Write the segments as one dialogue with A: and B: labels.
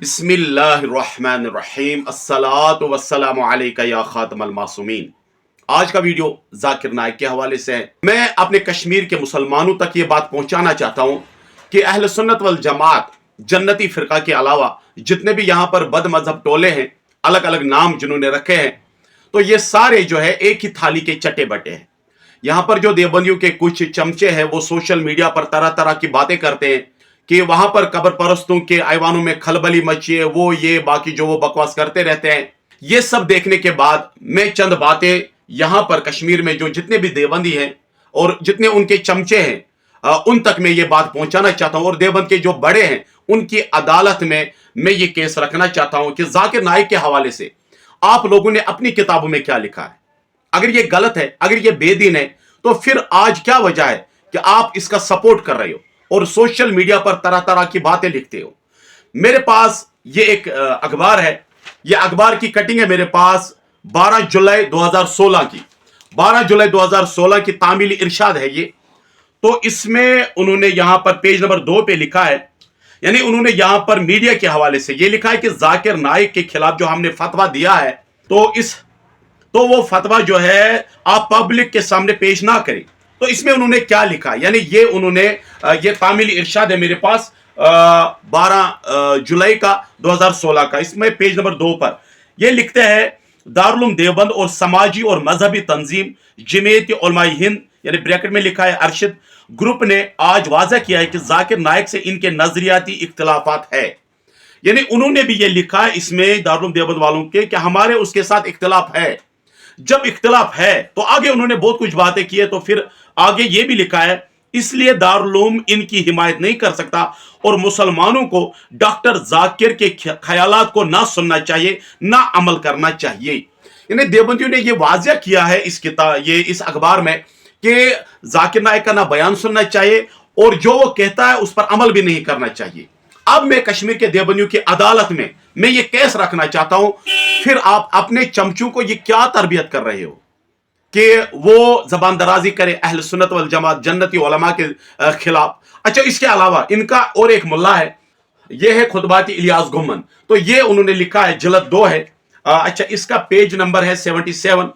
A: बिस्मिल्लाहिर्रहमानिर्रहीम अस्सलातु वस्सलामु अलैका या खातमल मासूमीन। आज का वीडियो जाकिर नाइक के हवाले से है। मैं अपने कश्मीर के मुसलमानों तक ये बात पहुंचाना चाहता हूं कि अहले सुन्नत वल जमात जन्नती फिरका के अलावा जितने भी यहाँ पर बद मजहब टोले हैं, अलग अलग नाम जिन्होंने रखे हैं, तो ये सारे जो है एक ही थाली के चटे बटे हैं। यहाँ पर जो देवबंदियों के कुछ चमचे हैं वो सोशल मीडिया पर तरह तरह की बातें करते हैं कि वहां पर कब्र परस्तों के ऐवानों में खलबली मची है, वो ये बाकी जो वो बकवास करते रहते हैं। ये सब देखने के बाद मैं चंद बातें यहां पर कश्मीर में जो जितने भी देवबंदी हैं और जितने उनके चमचे हैं उन तक मैं ये बात पहुंचाना चाहता हूं। और देवबंद के जो बड़े हैं उनकी अदालत में मैं ये केस रखना चाहता हूं कि जाकिर नाइक के हवाले से आप लोगों ने अपनी किताबों में क्या लिखा है। अगर ये गलत है, अगर ये बेदीन है, तो फिर आज क्या वजह है कि आप इसका सपोर्ट कर रहे हो और सोशल मीडिया पर तरह तरह की बातें लिखते हो। मेरे पास ये एक अखबार है, ये अखबार की कटिंग है मेरे पास 12 जुलाई 2016 की। 12 जुलाई 2016 की तामील इरशाद है ये। तो इसमें उन्होंने यहां पर पेज नंबर 2 पे लिखा है, यानी उन्होंने यहां पर मीडिया के हवाले से ये लिखा है कि जाकिर नाइक के खिलाफ जो हमने फतवा दिया है तो वो फतवा जो है आप पब्लिक के सामने पेश ना करें। तो इसमें उन्होंने क्या लिखा, यानी ये उन्होंने ये तामील इरशाद है मेरे पास 12 जुलाई का 2016 का। इसमें पेज नंबर 2 पर ये लिखते हैं, दारुल उलूम देवबंद और समाजी और मजहबी तंजीम जमीयत उलमाए हिंद, यानी ब्रैकेट में लिखा है अरशद ग्रुप ने आज वाज़ा किया है कि जाकिर नाइक से इनके नजरियाती इख्तिलाफात है। यानी उन्होंने भी ये लिखा है इसमें दारुल उलूम देवबंद वालों के कि हमारे उसके साथ इख्तिलाफ है। जब इख्तिलाफ है तो आगे उन्होंने बहुत कुछ बातें की है, तो फिर आगे ये भी लिखा है इसलिए दारुल उलूम इनकी हिमायत नहीं कर सकता और मुसलमानों को डॉक्टर जाकिर के ख्यालात को ना सुनना चाहिए, ना अमल करना चाहिए। यानी देवबंदियों ने ये वाज़ह किया है इस अखबार में कि जाकिर नाइक का ना बयान सुनना चाहिए और जो वो कहता है उस पर अमल भी नहीं करना चाहिए। अब मैं कश्मीर के देवबंदियों की अदालत में मैं ये केस रखना चाहता हूं, फिर आप अपने चमचों को ये क्या तरबियत कर रहे हो कि वो जबान दराजी करे अहल सुन्नत वल जमात जन्नती उलमा के खिलाफ। अच्छा, इसके अलावा इनका और एक मुल्ला है, ये है खुतबाती इलियास गुम्मन। तो ये उन्होंने लिखा है, जल्द 2 है। अच्छा, इसका पेज नंबर है 77।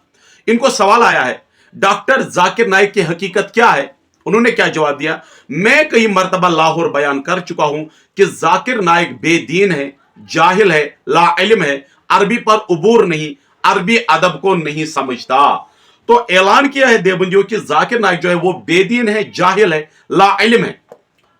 A: इनको सवाल आया है डॉक्टर जाकिर नाइक की हकीकत क्या है। उन्होंने क्या जवाब दिया, मैं कई मरतबा लाहौर बयान कर चुका हूं कि जाकिर नाइक बेदीन है, जाहिल है, ला इल्म है, अरबी पर उबूर नहीं, अरबी अदब को नहीं समझता। तो ऐलान किया है देवबंदियों की जाकिर नाइक जो है वो बेदीन है, जाहिल है, ला इल्म है।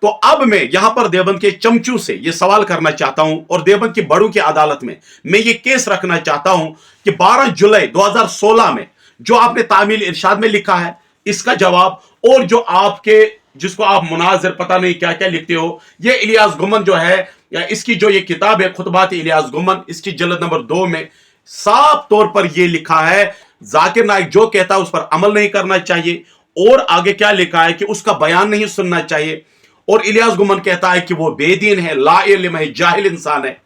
A: तो अब मैं यहां पर देवबंद के चमचू से ये सवाल करना चाहता हूं और देवबंद की बड़ों की अदालत में मैं ये केस रखना चाहता हूं कि 12 जुलाई 2016 में जो आपने तामील इरशाद में लिखा है इसका जवाब, और जो आपके जिसको आप मुनाजिर पता नहीं क्या क्या लिखते हो, ये इलियास गुम्मन जो है, या इसकी जो ये किताब है खुतबात इलियास गुम्मन, इसकी जल्द नंबर 2 में साफ तौर पर ये लिखा है जाकिर नाइक जो कहता है उस पर अमल नहीं करना चाहिए। और आगे क्या लिखा है कि उसका बयान नहीं सुनना चाहिए। और इलियास गुम्मन कहता है कि वो बेदीन है, ला इल्म है, जाहिल इंसान है।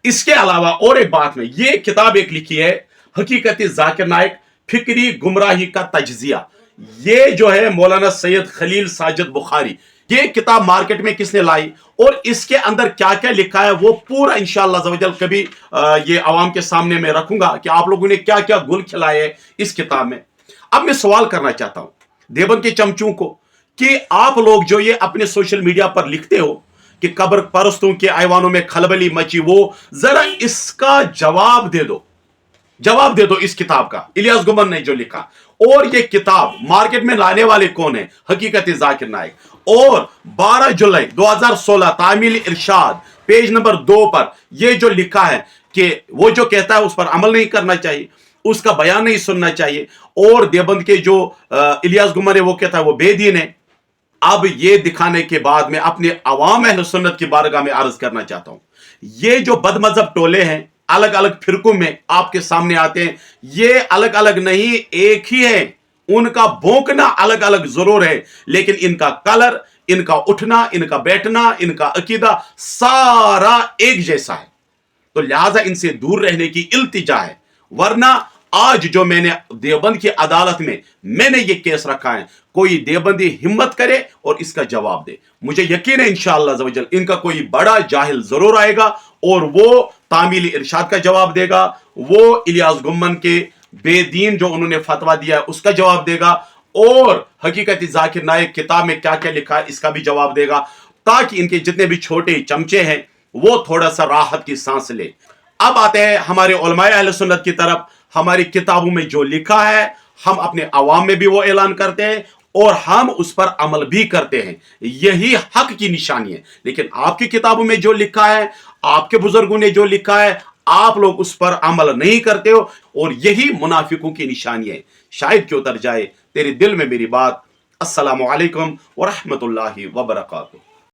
A: इसके अलावा और एक बात में ये किताब एक लिखी है, हकीकत जाकिर नाइक फिक्री गुमराही का तजजिया। ये जो है मौलाना सैयद खलील साजिद बुखारी, ये किताब मार्केट में किसने लाई और इसके अंदर क्या क्या लिखा है वो पूरा इंशाअल्लाह ज़वजल कभी ये आवाम के सामने मैं रखूंगा कि आप लोगों ने क्या क्या गुल खिलाए हैं इस किताब में। अब मैं सवाल करना चाहता हूं देवबंद के चमचों को कि आप लोग जो ये अपने सोशल मीडिया पर लिखते हो कि कब्र परस्तों के ऐवानों में खलबली मची, वो जरा इसका जवाब दे दो, जवाब दे दो इस किताब का, इलियास गुम्मन ने जो लिखा। और ये किताब मार्केट में लाने वाले कौन है, हकीकत जाकिर नाइक। और 12 जुलाई 2016 तामील इरशाद पेज नंबर 2 पर ये जो लिखा है कि वो जो कहता है उस पर अमल नहीं करना चाहिए, उसका बयान नहीं सुनना चाहिए। और देवबंद के जो इलियास गुम्मन है वो कहता है वो बेदीन है। अब ये दिखाने के बाद मैं अपने अवाम अहले सुन्नत की बारगाह में अर्ज करना चाहता हूं, ये जो बदमजहब टोले हैं अलग अलग फिरकों में आपके सामने आते हैं, ये अलग अलग नहीं एक ही है। उनका भौंकना अलग अलग जरूर है, लेकिन इनका कलर, इनका उठना, इनका बैठना, इनका अकीदा सारा एक जैसा है। तो लिहाजा इनसे दूर रहने की इल्तिजा है। वरना आज जो मैंने देवबंद की अदालत में मैंने ये केस रखा है, कोई देवबंदी हिम्मत करे और इसका जवाब दे। मुझे यकीन है इंशाअल्लाह अज़्ज़ व जल इनका कोई बड़ा जाहिल जरूर आएगा और वो तामील इरशाद का जवाब देगा, वो इलियास गुम्मन के बेदीन जो उन्होंने फतवा दिया है उसका जवाब देगा, और हकीकत जाकिर नाइक किताब में क्या क्या लिखा है इसका भी जवाब देगा, ताकि इनके जितने भी छोटे चमचे हैं वो थोड़ा सा राहत की सांस ले। अब आते हैं हमारे उलमाए अहले सुन्नत की तरफ। हमारी किताबों में जो लिखा है हम अपने अवाम में भी वो ऐलान करते हैं और हम उस पर अमल भी करते हैं, यही हक की निशानी है। लेकिन आपकी किताबों में जो लिखा है, आपके बुजुर्गों ने जो लिखा है, आप लोग उस पर अमल नहीं करते हो और यही मुनाफिकों की निशानी है। शायद क्यों उतर जाए तेरे दिल में मेरी बात। अस्सलामु अलैकुम व रहमतुल्लाहि व बरकातुहू।